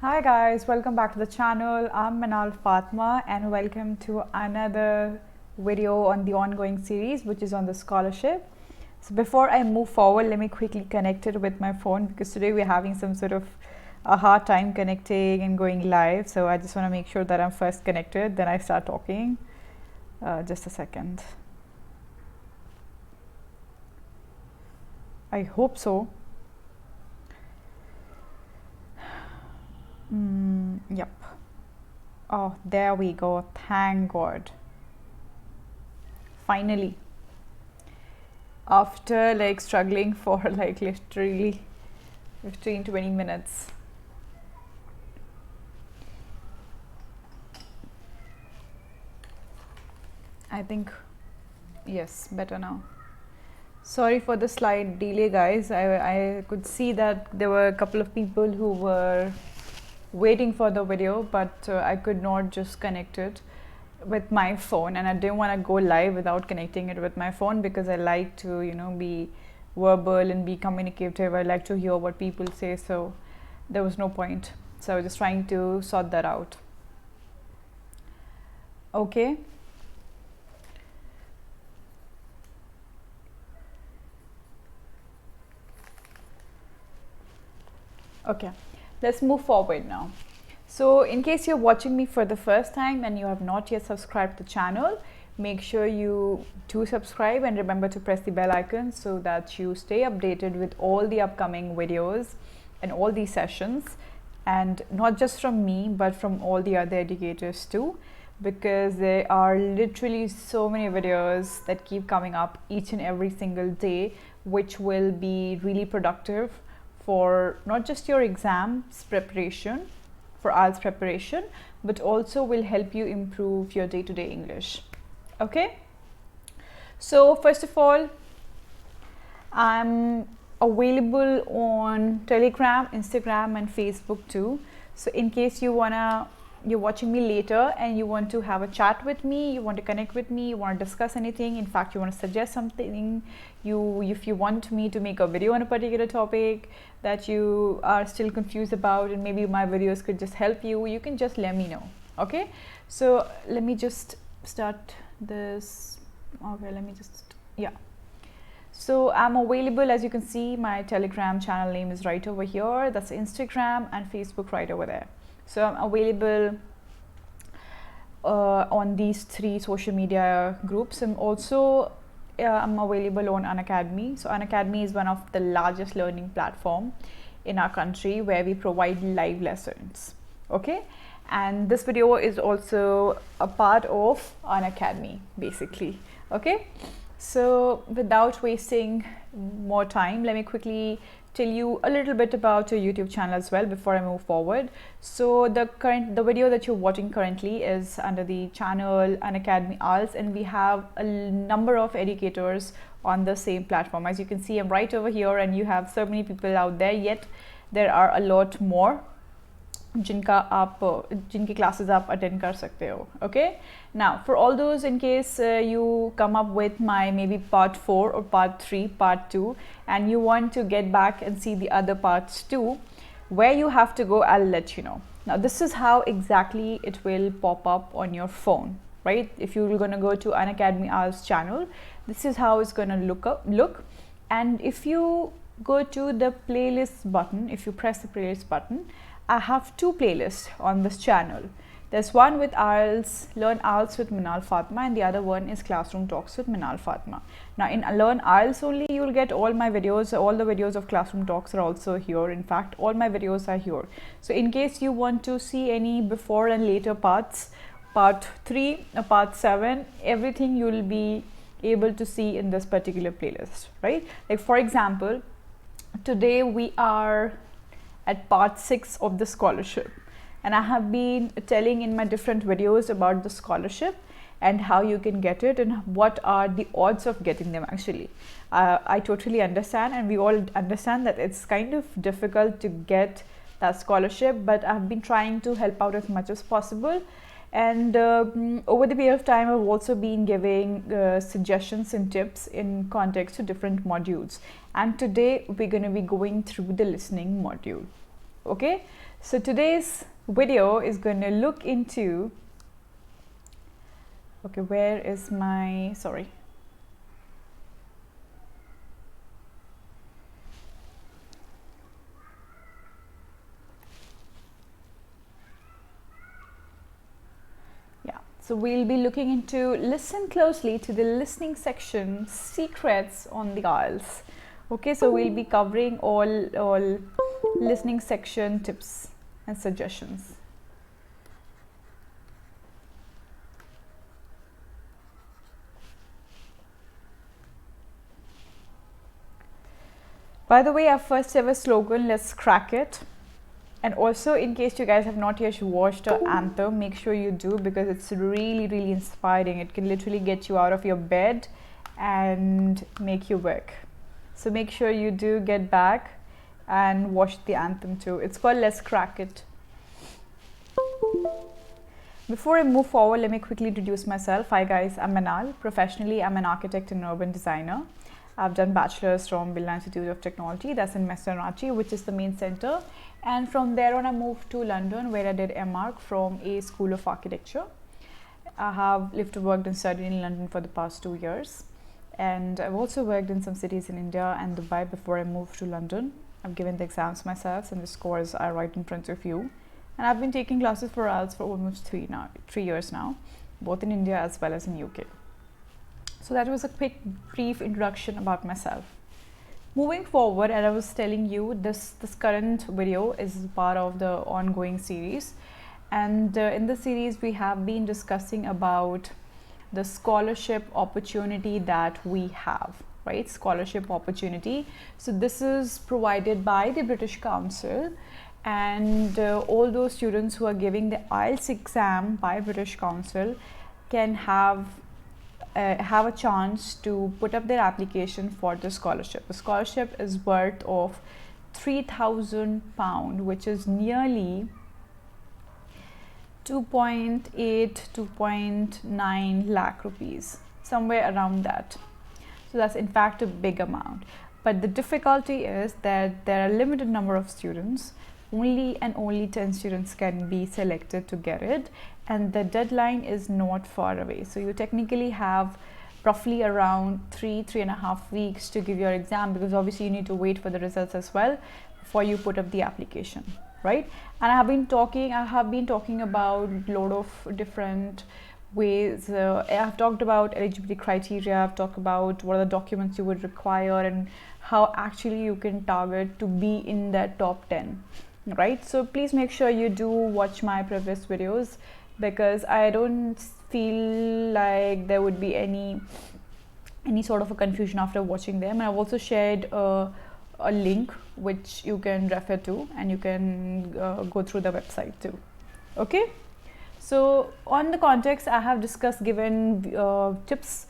Hi guys, welcome back to the channel. I'm Meenaal Fatma and welcome to another video on the ongoing series which is on the scholarship. So before I move forward, let me quickly connect it with my phone because today we're having some sort of a hard time connecting and going live. So I just want to make sure that I'm first connected, then I start talking. Just a second. I hope so. Yep. Oh, there we go. Thank God. Finally. After like struggling for like literally 15-20 minutes. I think, yes, better now. Sorry for the slight delay, guys. I could see that there were a couple of people who were waiting for the video, but I could not just connect it with my phone, and I didn't want to go live without connecting it with my phone because I like to, be verbal and be communicative. I like to hear what people say, so there was no point. So I was just trying to sort that out. Okay. Okay, let's move forward now. So in case you're watching me for the first time and you have not yet subscribed to the channel, make sure you do subscribe and remember to press the bell icon so that you stay updated with all the upcoming videos and all these sessions, and not just from me but from all the other educators too, because there are literally so many videos that keep coming up each and every single day, which will be really productive for not just your exams preparation, for IELTS preparation, but also will help you improve your day-to-day English. Okay, so first of all, I'm available on Telegram, Instagram and Facebook too. So in case you're watching me later and you want to have a chat with me, you want to connect with me, you want to discuss anything, in fact you want to suggest something, if you want me to make a video on a particular topic that you are still confused about and maybe my videos could just help you, you can just let me know. Okay, so let me just start this. Okay, let me just, yeah. So I'm available, as you can see, my Telegram channel name is right over here. That's Instagram and Facebook right over there. So I'm available on these 3 social media groups. I'm also I'm available on Unacademy. So Unacademy is one of the largest learning platform in our country where we provide live lessons. Okay, and this video is also a part of Unacademy basically. Okay, so without wasting more time, let me quickly tell you a little bit about your YouTube channel as well before I move forward. So the video that you're watching currently is under the channel Unacademy IELTS, and we have a number of educators on the same platform. As you can see, I'm right over here and you have so many people out there, yet there are a lot more जिनकी classes आप attend कर सकते हो. Okay, now for all those, in case you come up with my maybe part 4 or part 3, part 2, and you want to get back and see the other parts too, where you have to go, I'll let you know. Now this is how exactly it will pop up on your phone, right? If you're going to go to Unacademy IELTS channel, this is how it's going to look. And if you go to the playlist button, if you press the playlist button, I have 2 playlists on this channel. There's one with IELTS, Learn IELTS with Meenaal Fatma, and the other one is Classroom Talks with Meenaal Fatma. Now in Learn IELTS only, you'll get all my videos. All the videos of Classroom Talks are also here. In fact, all my videos are here. So in case you want to see any before and later parts, part 3, part 7, everything you'll be able to see in this particular playlist, right? Like for example, today we are at part 6 of the scholarship, and I have been telling in my different videos about the scholarship and how you can get it and what are the odds of getting them actually. I totally understand, and we all understand that it's kind of difficult to get that scholarship, but I've been trying to help out as much as possible. And over the period of time, I've also been giving suggestions and tips in context to different modules. And today we're going to be going through the listening module. Okay, so today's video is going to look into, okay, where is my, sorry, yeah, so we'll be looking into, listen closely to the listening section secrets on the IELTS. Okay, so we'll be covering all listening section tips and suggestions. By the way, our first ever slogan, let's crack it. And also, in case you guys have not yet watched our anthem, make sure you do, because it's really, really inspiring. It can literally get you out of your bed and make you work. So make sure you do get back and watch the anthem too. It's called Let's Crack It. Before I move forward, let me quickly introduce myself. Hi guys, I'm Meenaal. Professionally, I'm an architect and urban designer. I've done bachelor's from Birla Institute of Technology, that's in Ranchi, which is the main center. And from there on, I moved to London, where I did MArch from a School of Architecture. I have lived, worked and studied in London for the past 2 years. And I've also worked in some cities in India and Dubai before I moved to London. I've given the exams myself, and the scores are right in front of you. And I've been taking classes for IELTS for almost 3 years now, both in India as well as in UK. So that was a quick, brief introduction about myself. Moving forward, as I was telling you, this current video is part of the ongoing series. And in the series, we have been discussing about the scholarship opportunity that we have, right? Scholarship opportunity. So this is provided by the British Council, and all those students who are giving the IELTS exam by British Council can have a chance to put up their application for the scholarship. The scholarship is worth of £3,000, which is nearly 2.8, 2.9 lakh rupees, somewhere around that. So that's in fact a big amount. But the difficulty is that there are a limited number of students. Only 10 students can be selected to get it, and the deadline is not far away. So you technically have roughly around 3.5 weeks to give your exam, because obviously you need to wait for the results as well before you put up the application, right? And I have been talking about a lot of different ways. I have talked about eligibility criteria. I've talked about what are the documents you would require and how actually you can target to be in that top 10, right? So please make sure you do watch my previous videos, because I don't feel like there would be any sort of a confusion after watching them. And I've also shared a link which you can refer to, and you can go through the website too. Okay, so on the context, I have given tips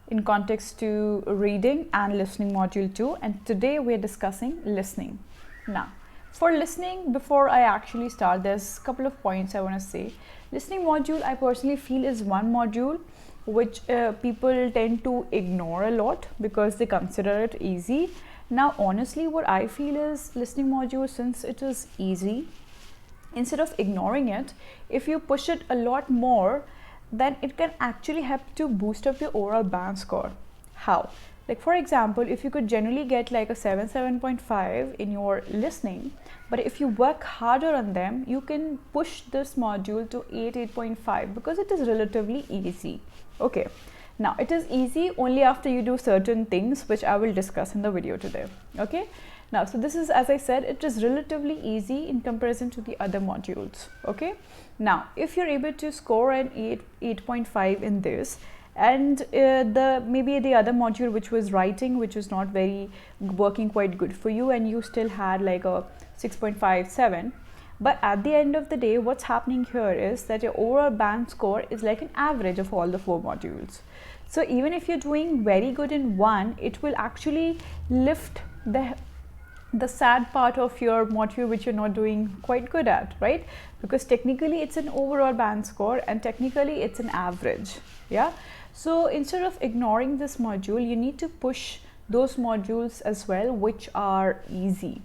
in context to reading and listening module 2, and today we're discussing listening. Now, for listening, before I actually start, there's a couple of points I want to say. Listening module, I personally feel, is one module which people tend to ignore a lot because they consider it easy. Now, honestly, what I feel is listening module, since it is easy, instead of ignoring it, if you push it a lot more, then it can actually help to boost up your overall band score. How? Like, for example, if you could generally get like a 7.5 in your listening, but if you work harder on them, you can push this module to 8.5, because it is relatively easy. Okay, now it is easy only after you do certain things, which I will discuss in the video today. Okay, now, so this is, as I said, it is relatively easy in comparison to the other modules. Okay, now if you're able to score an 8.5 in this, and maybe the other module, which was writing, which is not very working quite good for you, and you still had like a 6.57, but at the end of the day, what's happening here is that your overall band score is like an average of all the 4 modules. So even if you're doing very good in one, it will actually lift the sad part of your module which you're not doing quite good at, right? Because technically it's an overall band score, and technically it's an average. Yeah, so instead of ignoring this module, you need to push those modules as well which are easy.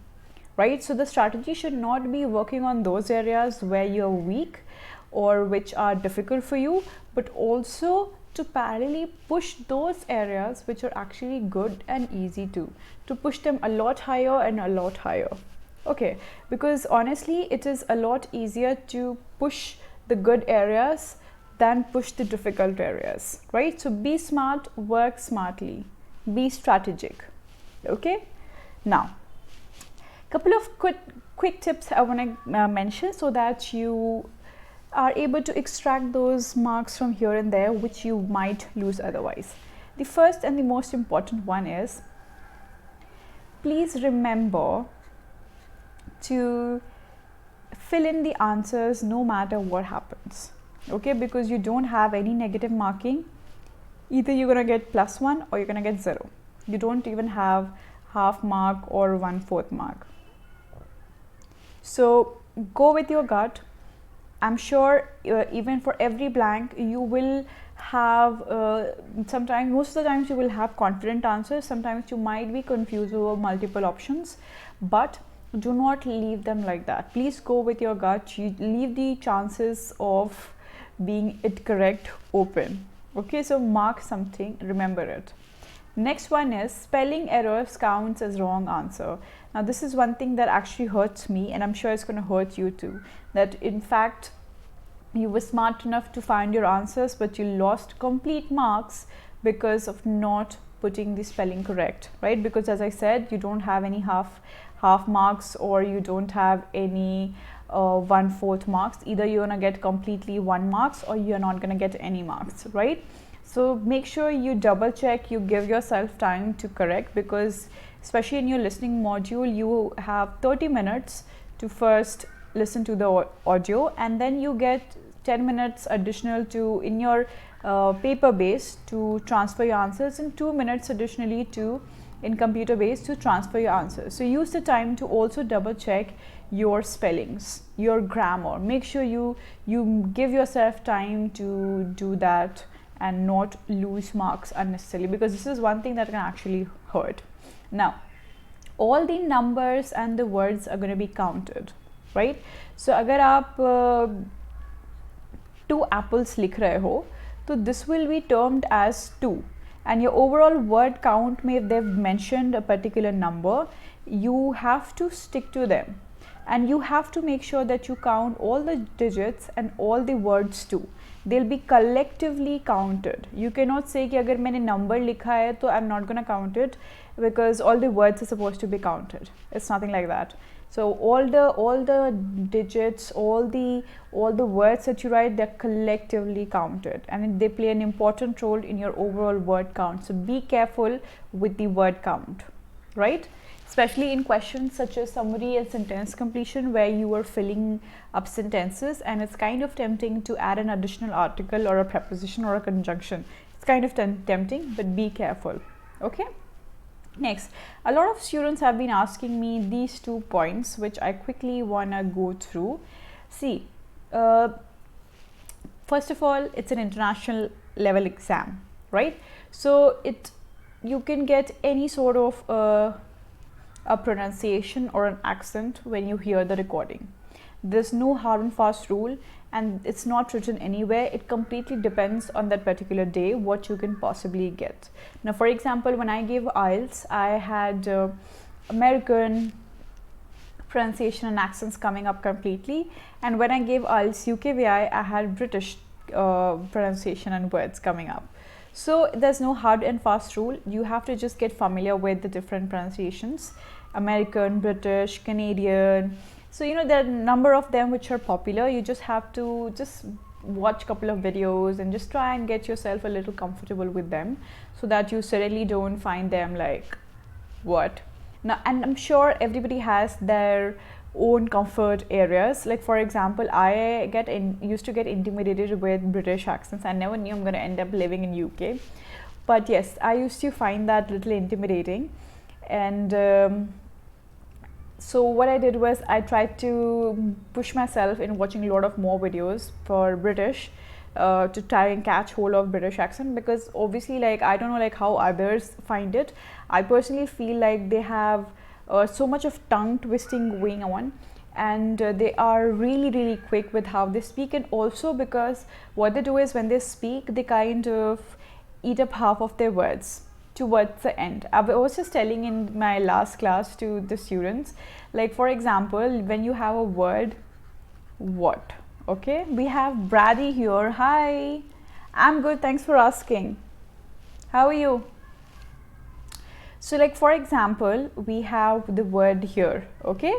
right? So the strategy should not be working on those areas where you're weak or which are difficult for you, but also to parallelly push those areas which are actually good and easy to push them a lot higher and a lot higher. Okay, because honestly it is a lot easier to push the good areas than push the difficult areas, right? So be smart, work smartly, be strategic. Okay, now couple of quick tips I want to mention so that you are able to extract those marks from here and there which you might lose otherwise. The first and the most important one is, please remember to fill in the answers no matter what happens. Okay, because you don't have any negative marking. Either you're gonna get +1 or you're gonna get 0. You don't even have half mark or 1/4 mark. So go with your gut. I'm sure even for every blank you will have sometimes, most of the times you will have confident answers. Sometimes you might be confused over multiple options, but do not leave them like that. Please go with your gut. You leave the chances of being it correct open. Okay, so mark something, remember it. Next one is, spelling errors counts as wrong answer. Now this is one thing that actually hurts me, and I'm sure it's going to hurt you too, that in fact you were smart enough to find your answers but you lost complete marks because of not putting the spelling correct, right? Because as I said, you don't have any half marks or you don't have any 1/4 marks. Either you're gonna get completely 1 marks or you're not gonna get any marks, right? So make sure you double check, you give yourself time to correct, because especially in your listening module you have 30 minutes to first listen to the audio, and then you get 10 minutes additional to in your paper base to transfer your answers, and 2 minutes additionally to in computer base to transfer your answers. So use the time to also double check your spellings, your grammar. Make sure you give yourself time to do that and not lose marks unnecessarily, because this is one thing that can actually hurt. Now all the numbers and the words are going to be counted, right? So agar aap 2 apples likh rahe ho, so this will be termed as 2, and your overall word count, may if they've mentioned a particular number, you have to stick to them, and you have to make sure that you count all the digits and all the words too. They'll be collectively counted. You cannot say कि अगर मैंने number लिखा है तो I'm not gonna count it, because all the words are supposed to be counted. It's nothing like that. So all the digits, all the words that you write, they're collectively counted, and they play an important role in your overall word count. So be careful with the word count, right? Especially in questions such as summary and sentence completion, where you are filling up sentences and it's kind of tempting to add an additional article or a preposition or a conjunction. It's kind of tempting, but be careful. Okay. Next, a lot of students have been asking me these 2 points, which I quickly wanna go through. See, first of all, it's an international level exam, right? So you can get any sort of a pronunciation or an accent when you hear the recording. There's no hard and fast rule, and it's not written anywhere. It completely depends on that particular day what you can possibly get. Now for example, when I gave IELTS, I had American pronunciation and accents coming up completely, and when I gave IELTS UKVI, I had British pronunciation and words coming up. So there's no hard and fast rule. You have to just get familiar with the different pronunciations: American, British, Canadian. So you know, there are a number of them which are popular. You just have to just watch a couple of videos and just try and get yourself a little comfortable with them, so that you suddenly don't find them like, what? Now, and I'm sure everybody has their own comfort areas. Like for example, I used to get intimidated with British accents. I never knew I'm going to end up living in UK, but yes, I used to find that little intimidating. And so what I did was I tried to push myself in watching a lot of more videos for British to try and catch hold of British accent, because obviously, like, I don't know like how others find it. I personally feel like they have so much of tongue twisting going on, and they are really quick with how they speak. And also because what they do is when they speak, they kind of eat up half of their words towards the end. I was just telling in my last class to the students, like for example, when you have a word what, okay, we have Brady here. Hi, I'm good, thanks for asking. How are you? So like for example, we have the word here, okay.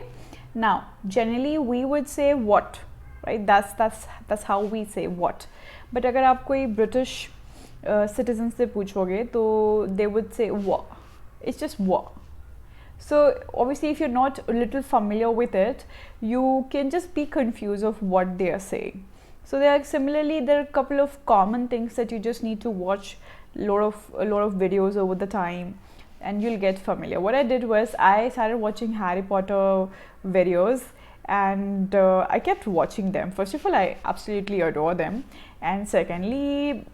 Now generally we would say what, right? That's how we say what. But अगर आप कोई British citizens से पूछोगे तो they would say what. It's just what. So obviously if you're not a little familiar with it, you can just be confused of what they are saying. So there are a couple of common things that you just need to watch a lot of videos over the time, and you'll get familiar. What I did was I started watching Harry Potter videos, and I kept watching them. First of all, I absolutely adore them, and secondly,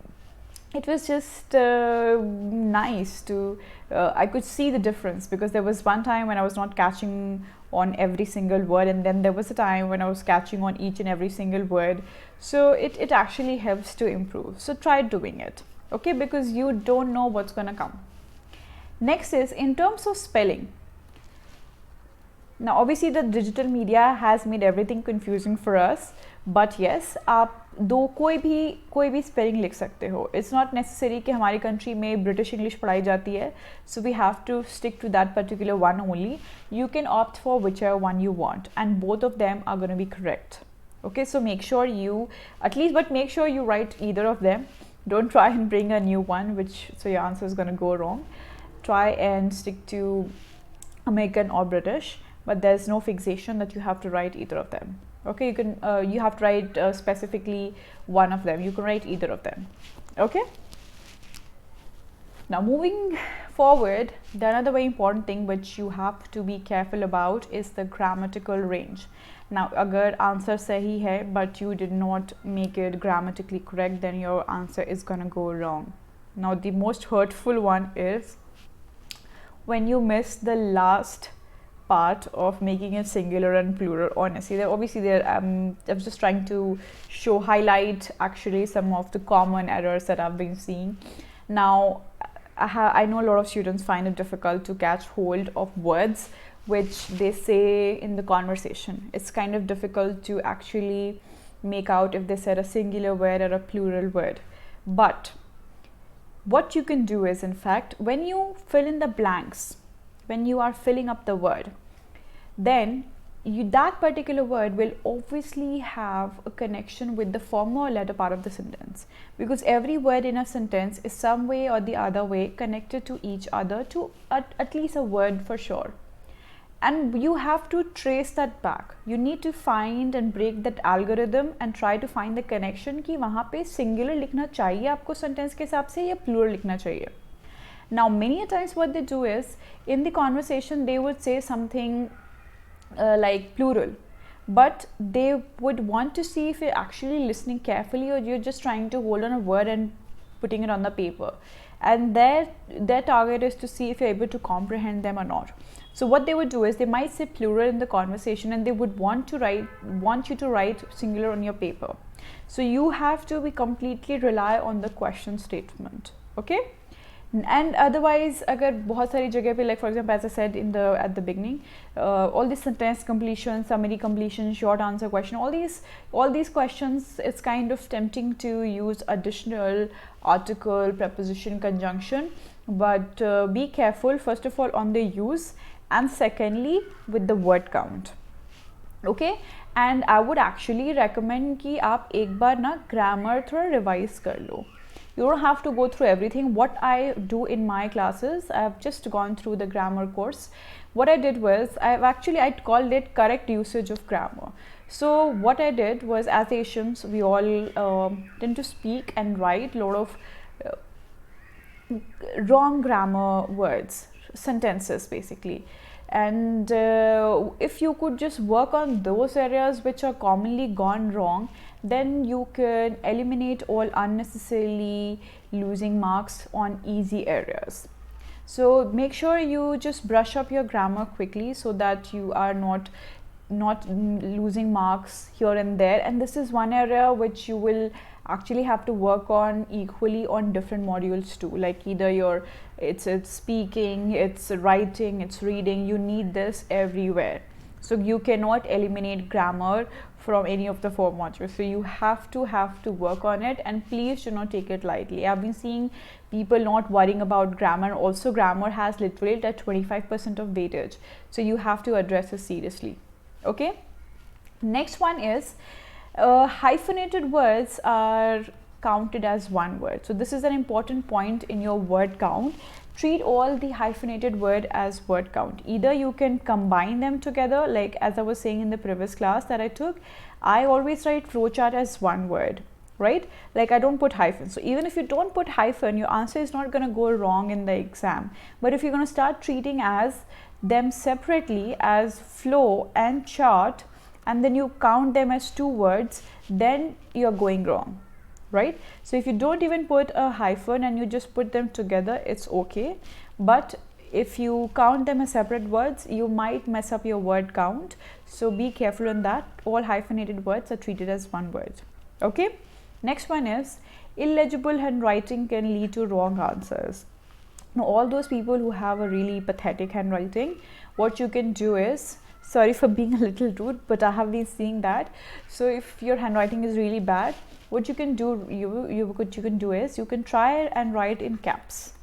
it was just nice to I could see the difference, because there was one time when I was not catching on every single word, and then there was a time when I was catching on each and every single word. So it actually helps to improve. So try doing it, okay, because you don't know what's gonna come. Next is in terms of spelling. Now obviously the digital media has made everything confusing for us, but yes, आप कोई भी spelling लिख सकते हो. It's not necessary कि हमारी country में British English पढ़ाई जाती है, so we have to stick to that particular one only. You can opt for whichever one you want, and both of them are going to be correct. Okay, so make sure you make sure you write either of them. Don't try and bring a new one, so your answer is going to go wrong. Try and stick to American or British, but there's no fixation that you have to write either of them. Okay, you have to write specifically one of them. You can write either of them. Okay, now moving forward, the another very important thing which you have to be careful about is the grammatical range. Now agar answer sahi hai but you did not make it grammatically correct, then your answer is gonna go wrong. Now the most hurtful one is when you miss the last part of making it singular and plural. Honestly, I was just trying to highlight actually some of the common errors that I've been seeing. Now I know a lot of students find it difficult to catch hold of words which they say in the conversation. It's kind of difficult to actually make out if they said a singular word or a plural word. But what you can do is, in fact, when you fill in the blanks, when you are filling up the word, then that particular word will obviously have a connection with the former or latter part of the sentence, because every word in a sentence is some way or the other way connected to each other, to at least a word for sure. And you have to trace that back. You need to find and break that algorithm and try to find the connection कि वहाँ पे singular लिखना चाहिए आपको sentence के हिसाब से या plural लिखना चाहिए. Now many a times what they do is, in the conversation they would say something like plural, but they would want to see if you're actually listening carefully or you're just trying to hold on a word and putting it on the paper, and their target is to see if you're able to comprehend them or not. So what they would do is they might say plural in the conversation and they would want you to write singular on your paper. So you have to be completely rely on the question statement. Okay, and otherwise अगर बहुत सारी जगह पे, like for example as I said at the beginning, all these sentence completion, summary completion, short answer question, all these questions, it's kind of tempting to use additional article, preposition, conjunction, but be careful first of all on the use, and secondly with the word count. Okay, and I would actually recommend कि आप एक बार ना grammar थोड़ा revise कर लो. You don't have to go through everything. What I do in my classes, I've just gone through the grammar course. What I did was, I'd called it correct usage of grammar. So what I did was, as Asians, we all tend to speak and write a lot of wrong grammar words, sentences basically. And if you could just work on those areas which are commonly gone wrong, then you can eliminate all unnecessarily losing marks on easy areas. So make sure you just brush up your grammar quickly so that you are not losing marks here and there. And this is one area which you will actually have to work on equally on different modules too, like either it's speaking, it's writing, it's reading. You need this everywhere. So you cannot eliminate grammar from any of the 4 modules. So you have to work on it, and please do not take it lightly. I've been seeing people not worrying about grammar. Also, grammar has literally that 25% of weightage. So you have to address it seriously. Okay. Next one is hyphenated words are counted as one word. So this is an important point in your word count. Treat all the hyphenated word as word count. Either you can combine them together, like as I was saying in the previous class that I took, I always write flowchart as one word, right? Like I don't put hyphen. So even if you don't put hyphen, your answer is not going to go wrong in the exam. But if you're going to start treating as them separately as flow and chart, and then you count them as 2 words, then you're going wrong, right? So if you don't even put a hyphen and you just put them together, it's okay. But if you count them as separate words, you might mess up your word count. So be careful on that. All hyphenated words are treated as one word. Okay. Next one is illegible handwriting can lead to wrong answers. Now, all those people who have a really pathetic handwriting, what you can do is, sorry for being a little rude, but I have been seeing that. So if your handwriting is really bad, what you can do, what you can do is you can try and write in caps.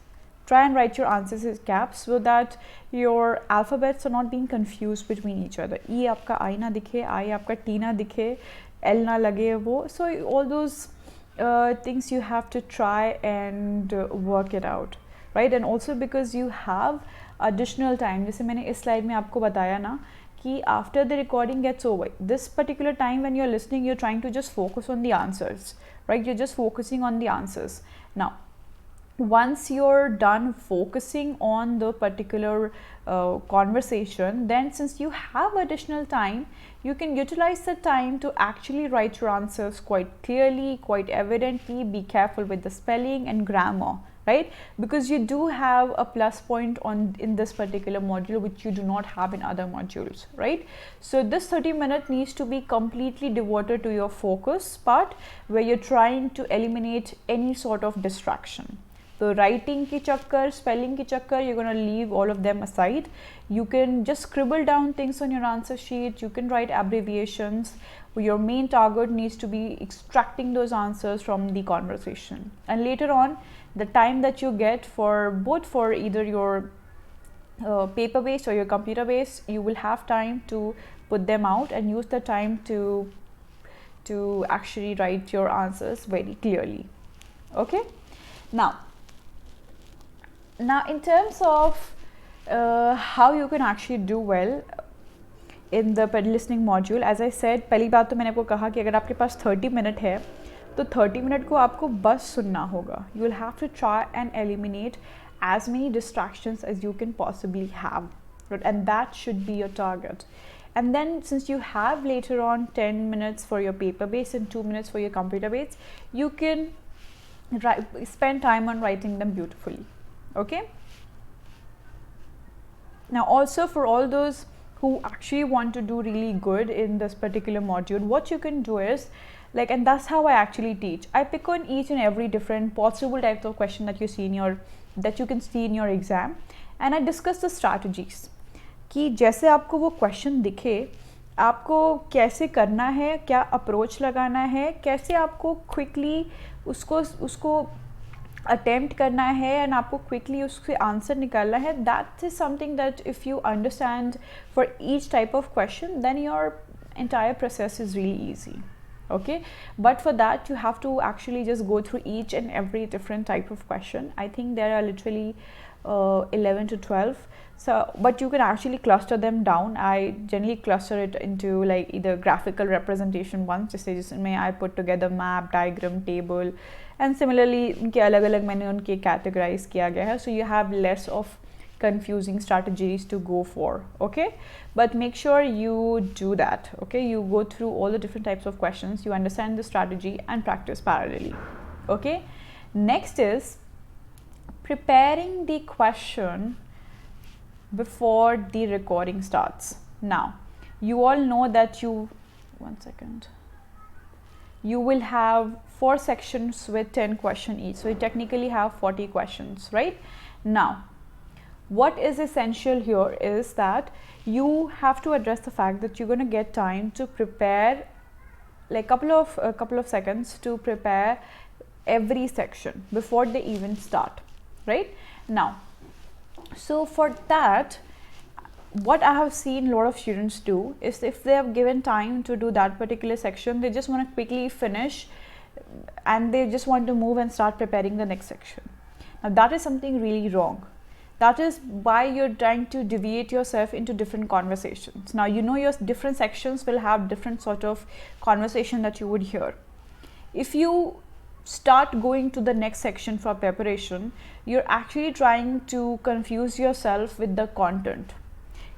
Try and write your answers in caps so that your alphabets are not being confused between each other. E आपका I ना दिखे, I आपका T ना दिखे, L ना लगे वो. So all those things you have to try and work it out, right? And also because you have additional time, जैसे मैंने इस slide में आपको बताया ना कि after the recording gets over, this particular time when you're listening, you're trying to just focus on the answers, right? You're just focusing on the answers. Now, once you're done focusing on the particular conversation, then since you have additional time, you can utilize the time to actually write your answers quite clearly, quite evidently. Be careful with the spelling and grammar, right? Because you do have a plus point in this particular module which you do not have in other modules, right? So this 30 minutes needs to be completely devoted to your focus part, where you're trying to eliminate any sort of distraction. So writing ki chakkar, spelling ki chakkar, you're going to leave all of them aside. You can just scribble down things on your answer sheet. You can write abbreviations. Your main target needs to be extracting those answers from the conversation. And later on, the time that you get for both, for either your paper based or your computer based, you will have time to put them out and use the time to actually write your answers very clearly. Okay. Now in terms of how you can actually do well in the listening module, as I said, पहली बात तो मैंने आपको कहा कि अगर आपके पास 30 minute है तो 30 मिनट को आपको बस सुनना होगा. You will have to try and eliminate as many distractions as you can possibly have, right? And that should be your target. And then since you have later on 10 minutes for your paper base and 2 minutes for your computer base, you can spend time on writing them beautifully. Okay. Now also for all those who actually want to do really good in this particular module, what you can do is, like, and that's how I actually teach. I pick on each and every different possible types of question that you can see in your exam, and I discuss the strategies. कि जैसे आपको वो question दिखे, आपको कैसे करना है, क्या approach लगाना है, कैसे आपको quickly उसको attempt करना है, and आपको quickly उसके answer निकालना है. That is something that if you understand for each type of question, then your entire process is really easy. Okay, but for that you have to actually just go through each and every different type of question. I think there are literally 11 to 12. So, but you can actually cluster them down. I generally cluster it into like either graphical representation ones, जिसमें I put together map, diagram, table, and similarly उनके अलग-अलग मैंने उनके categorize किया गया है. So you have less of confusing strategies to go for. Okay, but make sure you do that. Okay, you go through all the different types of questions, you understand the strategy and practice parallelly. Okay, next is preparing the question before the recording starts. Now, you all know that you will have 4 sections with 10 questions each. So you technically have 40 questions, right? Now, what is essential here is that you have to address the fact that you're going to get time to prepare, like a couple of seconds to prepare every section before they even start, right? Now, so for that, what I have seen a lot of students do is, if they have given time to do that particular section, they just want to quickly finish and they just want to move and start preparing the next section. Now that is something really wrong. That is why you're trying to deviate yourself into different conversations. Now, you know, your different sections will have different sort of conversation that you would hear. If you start going to the next section for preparation, you're actually trying to confuse yourself with the content.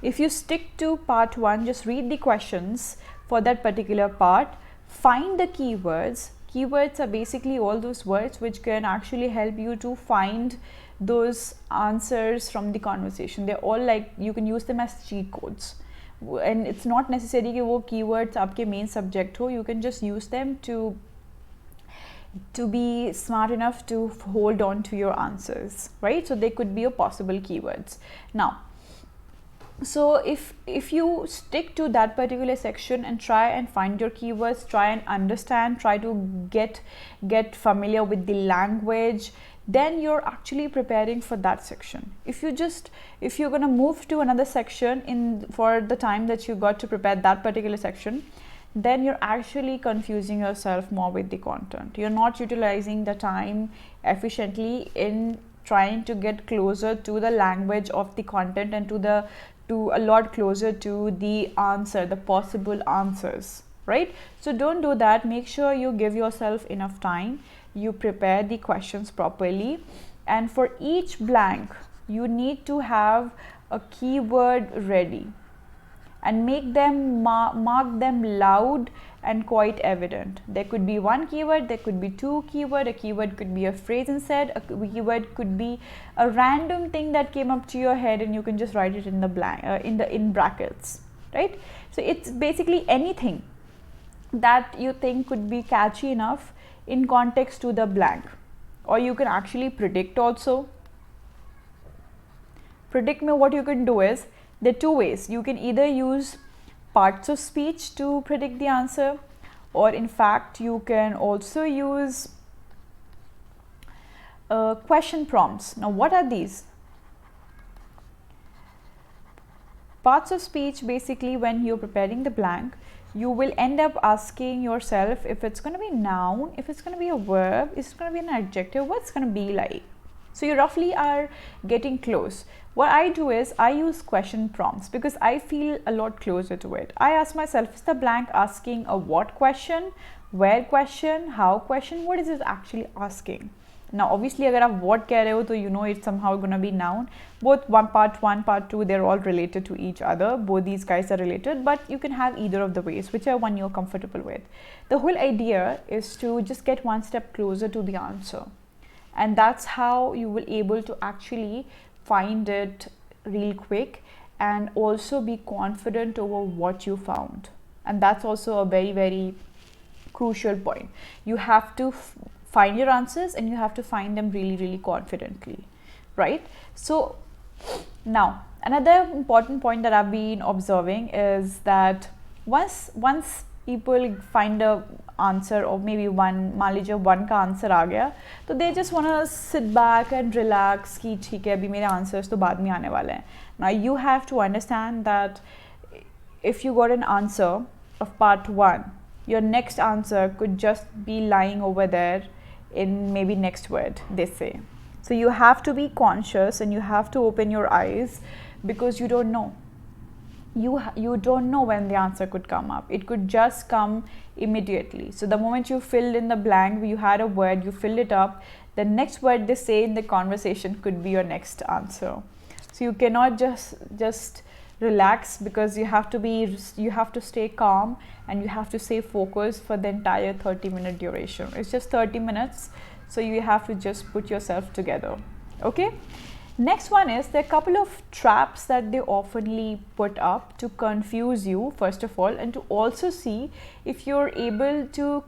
If you stick to part 1, just read the questions for that particular part, find the keywords. Keywords are basically all those words which can actually help you to find those answers from the conversation. They're all like, you can use them as cheat codes, and it's not necessary कि वो keywords आपके main subject हो. You can just use them to be smart enough to hold on to your answers, right? So they could be a possible keywords. Now, so if you stick to that particular section and try and find your keywords, try and understand, try to get familiar with the language, then you're actually preparing for that section. If you're going to move to another section for the time that you got to prepare that particular section, then you're actually confusing yourself more with the content. You're not utilizing the time efficiently in trying to get closer to the language of the content and to a lot closer to the answer, the possible answers, right? So don't do that. Make sure you give yourself enough time. You prepare the questions properly, and for each blank you need to have a keyword ready and make them mark them loud and quite evident. There could be one keyword, there could be two keywords. A keyword could be a phrase instead, a keyword could be a random thing that came up to your head and you can just write it in the blank in brackets, right? So it's basically anything that you think could be catchy enough in context to the blank. Or you can actually predict also. Predict me, what you can do is, there are two ways. You can either use parts of speech to predict the answer, or in fact you can also use question prompts. Now what are these? Parts of speech, basically when you're preparing the blank, you will end up asking yourself if it's going to be noun, if it's going to be a verb, if it's going to be an adjective, what's going to be like. So you roughly are getting close. What I do is I use question prompts because I feel a lot closer to it. I ask myself, is the blank asking a what question, where question, how question, what is it actually asking? Now obviously अगर आप what कह रहे हो तो you know it's somehow gonna be noun. Both part 1, part 2, they're all related to each other. Both these guys are related, but you can have either of the ways, whichever one you're comfortable with. The whole idea is to just get one step closer to the answer, and that's how you will able to actually find it real quick and also be confident over what you found. And that's also a very, very crucial point. You have to find your answers and you have to find them really, really confidently, right? So now another important point that I've been observing is that once people find a answer, or maybe one, मान लीजिए one का answer आ गया, तो they just wanna sit back and relax कि ठीक है अभी मेरे answers तो बाद में आने वाले हैं. Now you have to understand that if you got an answer of part 1, your next answer could just be lying over there in maybe next word, they say. So you have to be conscious and you have to open your eyes, because you don't know. You don't know when the answer could come up. It could just come immediately. So the moment you filled in the blank, you had a word, you filled it up, the next word they say in the conversation could be your next answer. So you cannot just relax, because you have to stay calm and you have to stay focused for the entire 30-minute duration. It's just 30 minutes, so you have to just put yourself together. Okay. Next one is there are a couple of traps that they oftenly put up to confuse you, first of all, and to also see if you're able to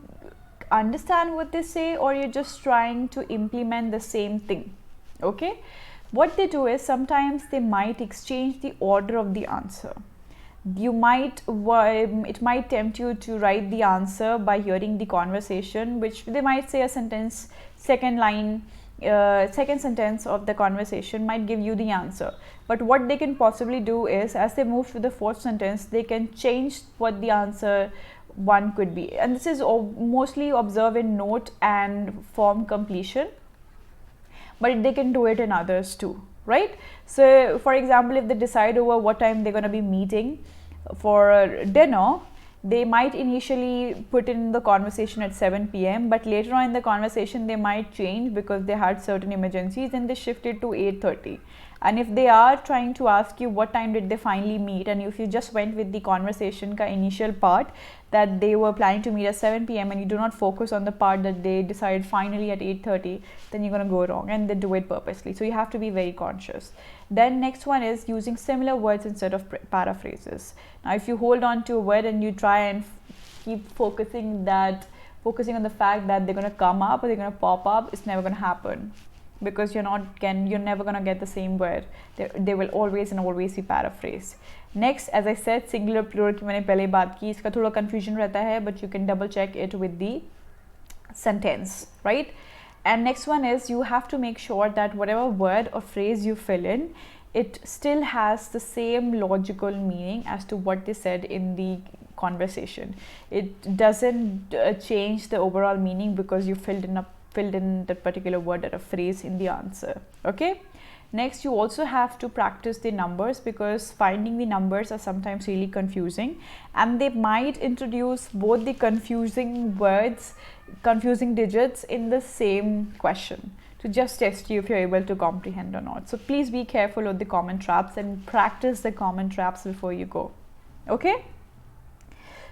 understand what they say or you're just trying to implement the same thing. Okay. What they do is sometimes they might exchange the order of the answer. You might, it might tempt you to write the answer by hearing the conversation, which they might say a sentence, second line, second sentence of the conversation might give you the answer. But what they can possibly do is, as they move to the fourth sentence, they can change what the answer one could be. And this is mostly observed in note and form completion, but they can do it in others too, right? So for example, if they decide over what time they're going to be meeting for dinner, they might initially put in the conversation at 7 p.m. but later on in the conversation they might change because they had certain emergencies and they shifted to 8:30. And if they are trying to ask you what time did they finally meet, and if you just went with the conversation ka initial part that they were planning to meet at 7 p.m. and you do not focus on the part that they decided finally at 8:30, then you're going to go wrong, and they do it purposely. So you have to be very conscious. Then next one is using similar words instead of paraphrases. Now if you hold on to a word and you try and keep focusing on the fact that they're going to come up or they're going to pop up, it's never going to happen, because you're never going to get the same word. They will always be paraphrased. Next, as I said, singular plural की मैंने पहले बात की, इसका थोड़ा confusion रहता है, but you can double check it with the sentence, right? And next one is you have to make sure that whatever word or phrase you fill in, it still has the same logical meaning as to what they said in the conversation. It doesn't change the overall meaning because you filled in that particular word or a phrase in the answer. Okay. Next, you also have to practice the numbers, because finding the numbers are sometimes really confusing, and they might introduce both the confusing words, confusing digits in the same question to just test you if you're able to comprehend or not. So please be careful of the common traps and practice the common traps before you go. Okay.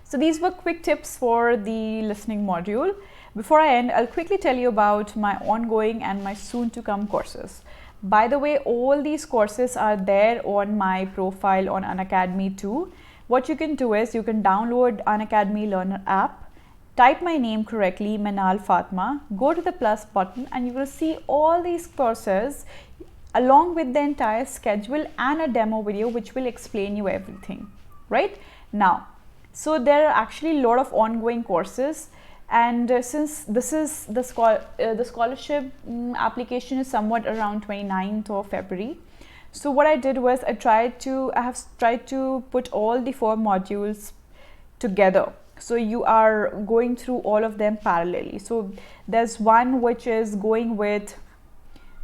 So these were quick tips for the listening module. Before I end, I'll quickly tell you about my ongoing and my soon to come courses. By the way, all these courses are there on my profile on Unacademy too. What you can do is you can download Unacademy Learner app, type my name correctly, Meenaal Fatma, go to the plus button, and you will see all these courses along with the entire schedule and a demo video which will explain you everything, right? Now, so there are actually a lot of ongoing courses. And since this is the scholarship application is somewhat around 29th of February. So what I did was I have tried to put all the 4 modules together. So you are going through all of them parallelly. So there's one which is going with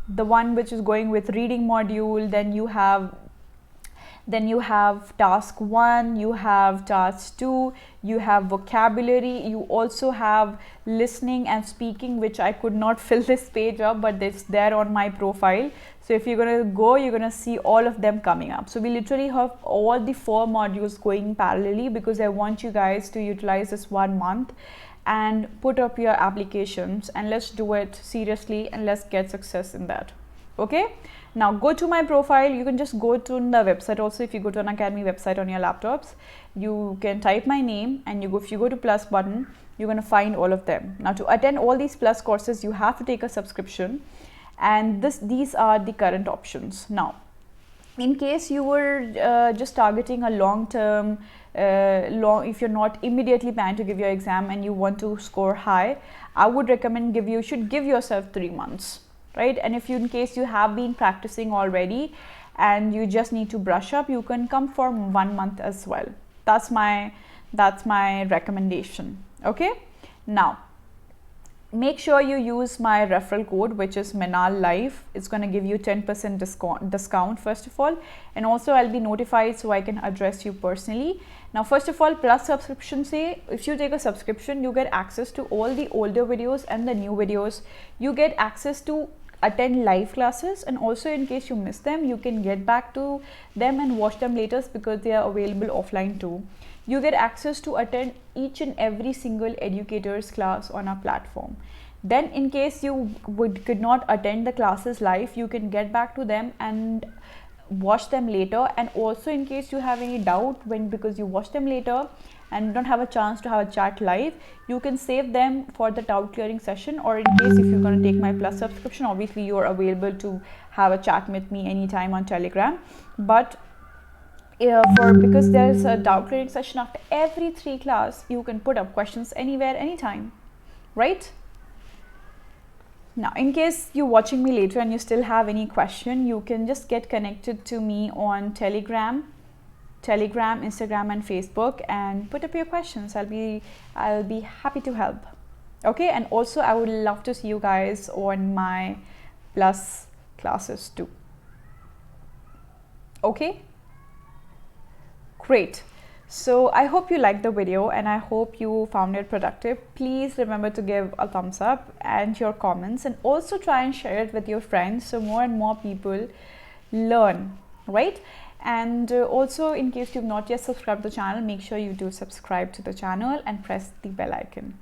reading module, then you have task 1, you have task 2, you have vocabulary, you also have listening and speaking, which I could not fill this page up, but it's there on my profile. So if you're going to go, you're going to see all of them coming up. So we literally have all the 4 modules going parallelly, because I want you guys to utilize this 1 month and put up your applications, and let's do it seriously and let's get success in that. Okay. Now go to my profile. You can just go to the website also. If you go to an Unacademy website on your laptops, you can type my name, and if you go to plus button, you're going to find all of them. Now to attend all these plus courses, you have to take a subscription, and these are the current options. Now, in case you were just targeting a long-term, if you're not immediately planning to give your exam and you want to score high, I would recommend you should give yourself 3 months. Right? And if in case you have been practicing already and you just need to brush up, you can come for 1 month as well. That's my recommendation. Okay. Now, make sure you use my referral code, which is Meenaal Live. It's going to give you 10% discount first of all, and also I'll be notified so I can address you personally. Now, first of all, plus subscription, say if you take a subscription, you get access to all the older videos and the new videos. You get access to attend live classes, and also in case you miss them, you can get back to them and watch them later because they are available offline too. You get access to attend each and every single educator's class on our platform. Then in case you could not attend the classes live, you can get back to them and watch them later. And also in case you have any doubt because you watch them later and don't have a chance to have a chat live, you can save them for the doubt clearing session. Or in case if you're going to take my plus subscription, obviously you are available to have a chat with me anytime on Telegram. But because there's a doubt clearing session after every 3 class, you can put up questions anywhere, anytime, right? Now, in case you're watching me later and you still have any question, you can just get connected to me on Telegram, Instagram and Facebook, and put up your questions. I'll be happy to help. Okay, and also I would love to see you guys on my plus classes too. Okay, great. So I hope you liked the video and I hope you found it productive. Please remember to give a thumbs up and your comments, and also try and share it with your friends so more and more people learn, right? And also, in case you've not yet subscribed to the channel, make sure you do subscribe to the channel and press the bell icon.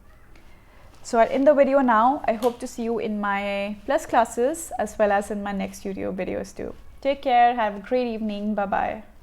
So I'll end the video now. I hope to see you in my plus classes as well as in my next video videos too. Take care. Have a great evening. Bye bye.